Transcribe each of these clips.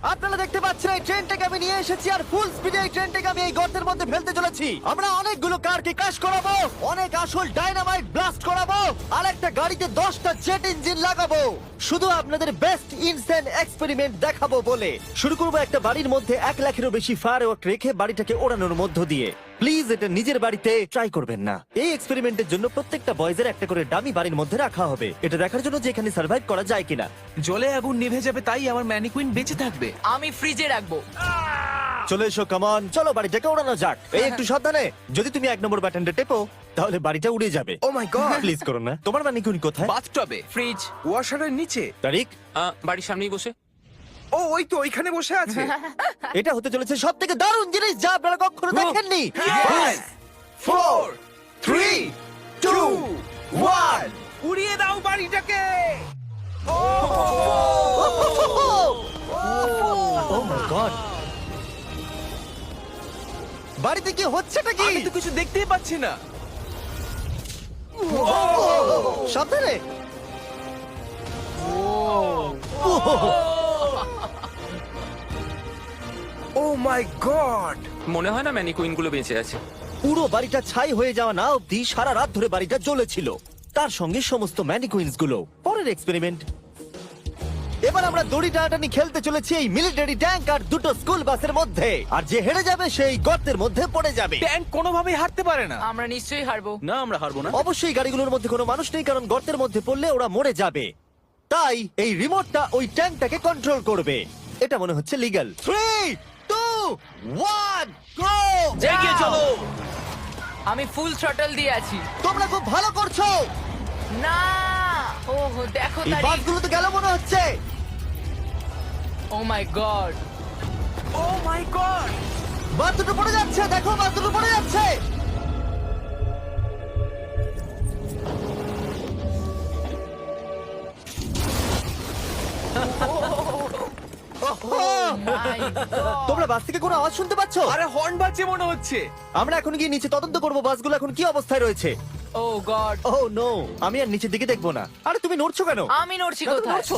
আপনারা দেখতে পাচ্ছেন এই ট্রেনটাকে আমি নিয়ে এসেছি আর ফুল স্পিডে এই ট্রেনটাকে আমি এই গর্তের মধ্যে ফেলতে চলেছি। আমরা অনেকগুলো কারকে ক্র্যাশ করাবো, অনেক আসল ডাইনামাইট ব্লাস্ট করাবো, আর একটা গাড়িতে 10টা জেট ইঞ্জিন লাগাবো, শুধু আপনাদের বেস্ট ইনসেন এক্সপেরিমেন্ট দেখাবো বলে। শুরু করবো একটা বাড়ির মধ্যে 1 লাখেরও বেশি ফায়ারওয়ার্ক রেখে বাড়িটাকে ওড়ানোর মধ্য দিয়ে। প্লিজ এটা নিজের বাড়িতে ট্রাই করবেন না। এই এক্সপেরিমেন্টের জন্য প্রত্যেকটা বয়েজের একটা করে ডামি বাড়ির মধ্যে রাখা হবে, এটা দেখার জন্য যে এখানে সার্ভাইভ করা যায় কিনা। জলে আগুন নিভে যাবে, তাই আমার ম্যানিকুইন বেঁচে থাকবে। আমি ফ্রিজে রাখবো। চলে এসো, কামন, চলো বাড়িটাকে ওড়ানো যাক। এই একটু সাবধানে, যদি তুমি 1 নম্বর বাটনটা টেপো তাহলে বাড়িটা উড়ে যাবে। ও মাই গড! প্লিজ করো না। তোমার ম্যানিকুইন কোথায়? বাথটবে, ফ্রিজ ওয়াশারের নিচে। তারিক, বাড়ির সামনেই বসে। ও ওই তো ওইখানে বসে আছে। এটা হতে চলেছে সব থেকে দারুণ জিনিস যা আপনারা কখনো দেখেননি। Yes! 4 3 2 1 উড়িয়ে দাও বাড়িটাকে। Oh my God! বাড়িতে কি হচ্ছেটা কি? আমি তো কিছু দেখতেই পাচ্ছি না। সাবধানে। ও মাই গড! মনে হয় না ম্যানিকুইন গুলো বেঁচে আছে। পুরো বাড়িটা ছাই হয়ে যাওয়া না অব্দি সারা রাত ধরে বাড়িটা জ্বলেছিল, তার সঙ্গে সমস্ত ম্যানিকুইন্স গুলো। পরের এক্সপেরিমেন্ট, এবার আমরা দড়ি টানাটানি খেলতে চলেছি এই মিলিটারি ট্যাঙ্ক আর দুটো স্কুল বাসের মধ্যে, আর যে হেরে যাবে সেই গর্তের মধ্যে পড়ে যাবে। ট্যাঙ্ক কোনোভাবেই হারতে পারে না। আমরা নিশ্চয়ই হারবো। না, আমরা হারবো না। অবশ্যই গাড়িগুলোর মধ্যে কোনো মানুষ নেই, কারণ গর্তের মধ্যে পড়লে ওরা মরে যাবে। তাই এই রিমোটটা ওই ট্যাঙ্কটাকে কন্ট্রোল করবে। এটা মনে হচ্ছে লিগ্যাল। 3 2 1 গো! এগিয়ে চলো। আমি ফুল থ্রটল দিয়ে আছি। তোমরা খুব ভালো করছো। না, ওহ দেখো এই তারিখ। বাসগুলো তো গেল মনে হচ্ছে। ও মাই গড। ও মাই গড! বাস দুটো পড়ে যাচ্ছে, দেখো বাস দুটো পড়ে যাচ্ছে। তোমরা বাস থেকে কোনো আওয়াজ শুনতে পাচ্ছ? আরে হর্ন বাজছে মনে হচ্ছে। আমরা এখন গিয়ে নিচে তদন্ত করব বাসগুলো এখন কি অবস্থায় রয়েছে। ও গড। ও নো, আমি আর নিচের দিকে দেখবো না। আরে তুমি নড়ছো কেন? আমি নড়ছি না, তুমি কোথায়? নড়ছো।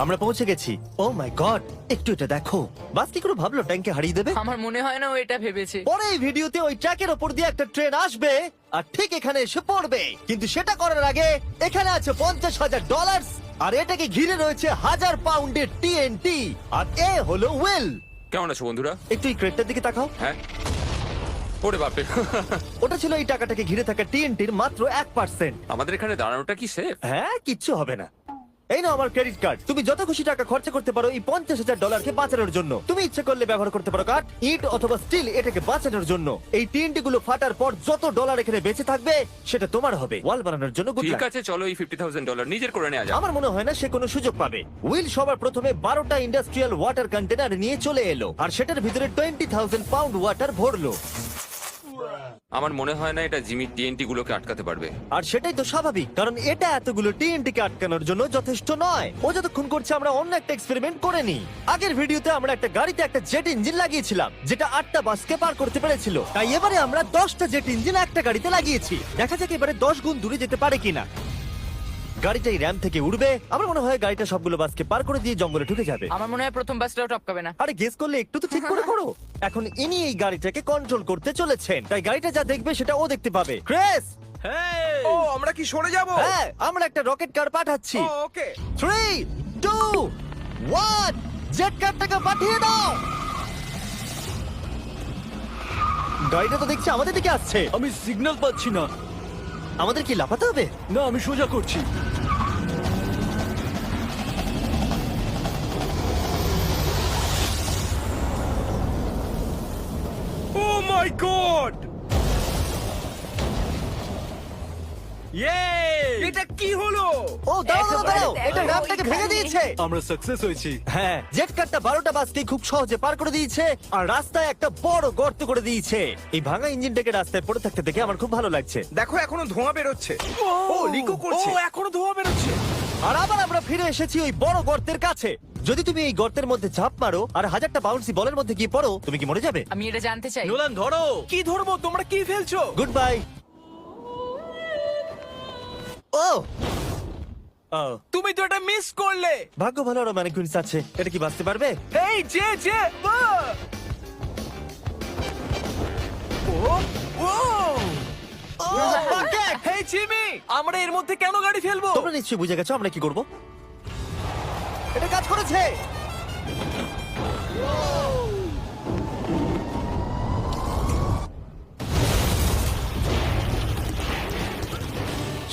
আমরা পৌঁছে গেছি। ও মাই গড, একটু এটা দেখো। বাস কি করে ভাবলো ট্যাঙ্কে হারিয়ে দেবে? আমার মনে হয় না ও এটা ভেবেছে। পরে এই ভিডিওতে ওই ট্র্যাকের ওপর দিয়ে একটা ট্রেন আসবে আর ঠিক এখানে এসে পড়বে, কিন্তু সেটা করার আগে এখানে আছে $50,000 আর এটাকে ঘিরে রয়েছে 1000 পাউন্ডের টিএনটি। আর এ হলো উইল। কেমন আছো বন্ধুরা? একটু এই ক্রেটটার দিকে তাকাও। হ্যাঁ, ওরে বাপরে। ওটা ছিল এই টাকাটাকে ঘিরে থাকা টিএনটির মাত্র 1%। আমাদের এখানে দাঁড়ানোটা কি সেফ? হ্যাঁ, কিচ্ছু হবে না। এই নাও আমার ক্রেডিট কার্ড, তুমি যত খুশি টাকা খরচা করতে পারো এই $50,000 বাঁচানোর জন্য। তুমি ইচ্ছে করলে ব্যবহার করতে পারো কাঠ, ইট অথবা স্টিল এটাকে বাঁচানোর জন্য। এই টিএনটি গুলো ফাটার পর যত ডলার এখানে বেঁচে থাকবে সেটা তোমার হবে। ওয়াল বানানোর জন্য good ঠিক luck। আছে, চলো এই $50,000 নিজের করে নেওয়া যাক। আমার মনে হয় না সে কোনো সুযোগ পাবে। উইল সবার প্রথমে 12টা ইন্ডাস্ট্রিয়াল ওয়াটার কন্টেনার নিয়ে চলে এলো আর সেটার ভিতরে 20,000 পাউন্ড ওয়াটার ভরলো। আমার মনে হয় না এটা জিমি টিএনটি গুলোকে আটকাতে পারবে। আর সেটাই তো স্বাভাবিক, কারণ এটা এতগুলো টিএনটি কে আটকানোর জন্য যথেষ্ট নয়। ও যতক্ষণ করছে আমরা অন্য একটা এক্সপেরিমেন্ট করে নিই। আগের ভিডিওতে আমরা একটা গাড়িতে একটা জেট ইঞ্জিন লাগিয়েছিলাম যেটা 8টা বাসকে পার করতে পেরেছিল। তাই এবারে আমরা 10টা জেট ইঞ্জিন একটা গাড়িতে লাগিয়েছি। দেখা যাক এবারে 10 গুণ দূরে যেতে পারে কিনা। গাড়িটা এই র্যাম থেকে উঠবে। আমার মনে হয় গাড়িটা সবগুলো বাসকে পার করে দিয়ে জঙ্গলে ঢুকে যাবে। আমার মনে হয় প্রথম বাসটাও টপকাবে না। আরে গেস করলে একটু তো ঠিক করে করো। এখন ইনি এই গাড়িটাকে কন্ট্রোল করতে চলেছেন, তাই গাড়িটা যা দেখবে সেটা ও দেখতে পাবে। ক্রেস, ও আমরা কি সরে যাব? হ্যাঁ, আমরা একটা রকেট কার পাঠাচ্ছি। ওকে। 3 2 1 জেট কারটাকে পাঠিয়ে দাও। গাড়িটা তো দেখছি আমাদের দিকে আসছে। আমি সিগন্যাল পাচ্ছি না। আমাদের কি লাফাতে হবে? না, আমি সোজা করছি। ও মাই গড! এটা কি হলো? ও দাঁড়াও দাঁড়াও দাঁড়াও, একেবারে এটা দেখো, র্যামটাকে ভেঙে ওইখানে। দিয়েছে। আমরা সাকসেস হয়েছি। হ্যাঁ, জেট কারটা 12টা বাসকে খুব সহজে পার করে দিয়েছে আর রাস্তায় একটা বড় গর্ত করে দিয়েছে। এই ভাঙা ইঞ্জিনটাকে রাস্তায় পড়ে থাকতে দেখে আমার খুব ভালো লাগছে। দেখো এখনো ধোঁয়া বেরোচ্ছে। ও লিকো করছে। ও এখনো ধোঁয়া বেরোচ্ছে। আর আবার আমরা ফিরে এসেছি ওই বড় গর্তের কাছে। যদি তুমি এই গর্তের মধ্যে ঝাঁপ মারো আর 1000টা বাউন্সি বলের মধ্যে গিয়ে পড়ো, তুমি কি মরে যাবে? আমি এটা জানতে চাই। নোলান ধরো। কি ধরবো? তোমরা কি ফেলছো? Good bye. ও ও, তুমি তো এটা মিস করলে। ভাগ্য ভালো আরো ম্যানিকুইন্স আছে। এটা কি বাঁচতে পারবে? এই যে ও ও ও, bucket! হেই জিমি, আমরা এর মধ্যে কেন গাড়ি ফেলবো? তোমরা নিশ্চয়ই বুঝে গেছো আমরা কি করব। এটা কাজ করেছে।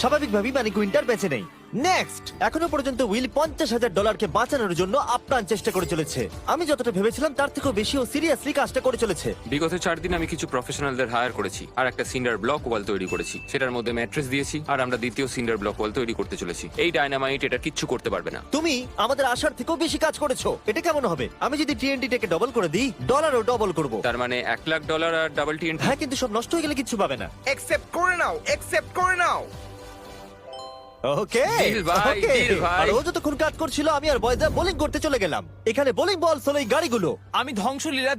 স্বাভাবিকভাবেই ম্যানিকুইনটার বেঁচে নেই। নেক্সট, এখনো পর্যন্ত উইল $50,000 বাঁচানোর জন্য আপ্রাণ চেষ্টা করে চলেছে। আমি যতটা ভেবেছিলাম তার থেকেও বেশি ও সিরিয়াসলি কাজটা করে চলেছে। বিগত 4 দিন আমি কিছু প্রফেশনালদের হায়ার করেছি আর একটা সিন্ডার ব্লক ওয়াল তৈরি করেছি। সেটার মধ্যে ম্যাট্রেস দিয়েছি আর আমরা দ্বিতীয় সিন্ডার ব্লক ওয়াল তৈরি করতে চলেছি। এই ডায়নামাইট এটা কিচ্ছু করতে পারবে না। তুমি আমাদের আশার থেকেও বেশি কাজ করেছো। এটা কেমন হবে? আমি যদি TNT-টাকে ডবল করে দিই, ডলারও ডবল করব। তার মানে $1,00,000 আর ডাবল TNT। হ্যাঁ, কিন্তু সব নষ্ট হয়ে গেলে কিচ্ছু পাবে না। অ্যাকসেপ্ট করে নাও। ওকে, Deal ভাই, ওকে। deal ভাই। আর ও যতক্ষণ কাজ করছিল আমি আর বয়দা বোলিং করতে চলে গেলাম। এখানে বোলিং বলস হলো এই গাড়িগুলো। আমি ধ্বংসলীলা